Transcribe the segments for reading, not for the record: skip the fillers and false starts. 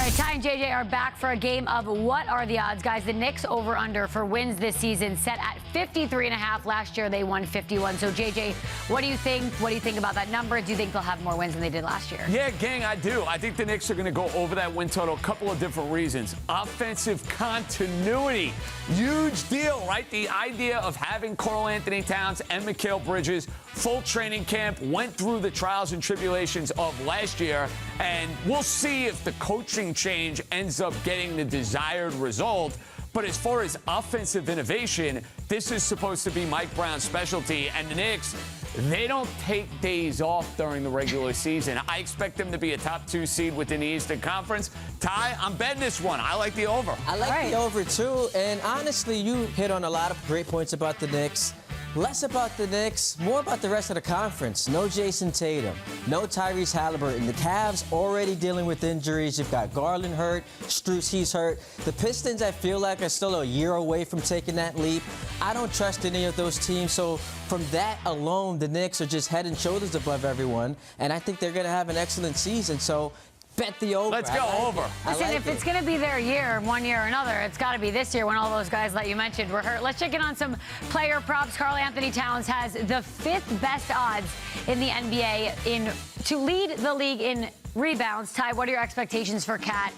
right, Ty and JJ are back for a game of What Are the Odds, guys? The Knicks over-under for wins this season set at 53.5. Last year they won 51. So JJ, what do you think? What do you think about that number? Do you think they'll have more wins than they did last year? Yeah, gang, I do. I think the Knicks are going to go over that win total. A couple of different reasons. Offensive continuity, huge deal, right? The idea of having Karl Anthony Towns and Mikal Bridges full training camp, went through the trials and tribulations of last year, and we'll see if the coaching change ends up getting the desired result. But as far as offensive innovation, this is supposed to be Mike Brown's specialty, and the Knicks, they don't take days off during the regular season. I expect them to be a top 2 seed within the Eastern Conference. Ty, I'm betting this one. I like the over. I like the over, too. And honestly, you hit on a lot of great points about the Knicks. Less about the Knicks, more about the rest of the conference. No Jason Tatum, no Tyrese Halliburton. The Cavs already dealing with injuries. You've got Garland hurt, Strus, he's hurt. The Pistons, I feel like, are still a year away from taking that leap. I don't trust any of those teams. So from that alone, the Knicks are just head and shoulders above everyone. And I think they're going to have an excellent season. So bet the over. Let's go over. Listen, if it's going to be their year, one year or another, it's got to be this year when all those guys that you mentioned were hurt. Let's check in on some player props. Karl Anthony Towns has the 5th best odds in the NBA to lead the league in rebounds. Ty, what are your expectations for Cat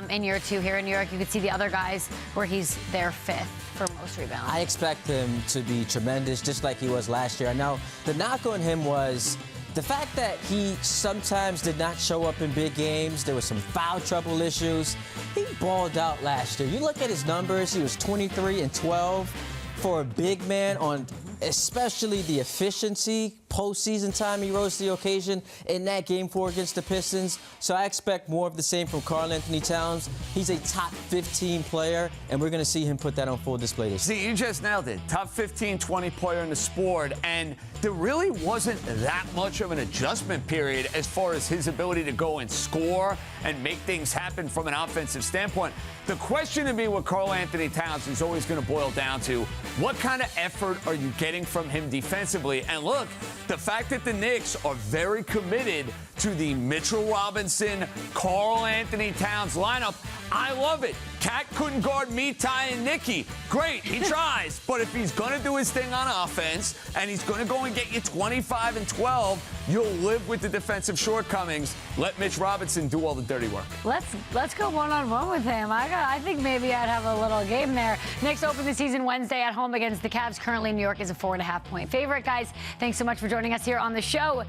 in year 2 here in New York? You could see the other guys where he's their 5th for most rebounds. I expect him to be tremendous, just like he was last year. Now, the knock on him was the fact that he sometimes did not show up in big games. There was some foul trouble issues. He balled out last year. You look at his numbers, he was 23 and 12 for a big man on especially the efficiency. Postseason time, he rose to the occasion in that game 4 against the Pistons. So I expect more of the same from Karl Anthony Towns. He's a top 15 player, and we're going to see him put that on full display this season. See, you just nailed it. Top 15, 20 player in the sport, and there really wasn't that much of an adjustment period as far as his ability to go and score and make things happen from an offensive standpoint. The question to me with Karl Anthony Towns is always going to boil down to what kind of effort are you getting from him defensively? And look, the fact that the Knicks are very committed to the Mitchell Robinson, Karl Anthony Towns lineup, I love it. Cat couldn't guard me, Ty, and Nikki. Great, he tries. But if he's going to do his thing on offense and he's going to go and get you 25 and 12, you'll live with the defensive shortcomings. Let Mitch Robinson do all the dirty work. Let's go one-on-one with him. I think maybe I'd have a little game there. Knicks open the season Wednesday at home against the Cavs. Currently, New York is a 4.5-point favorite. Guys, thanks so much for joining us here on the show.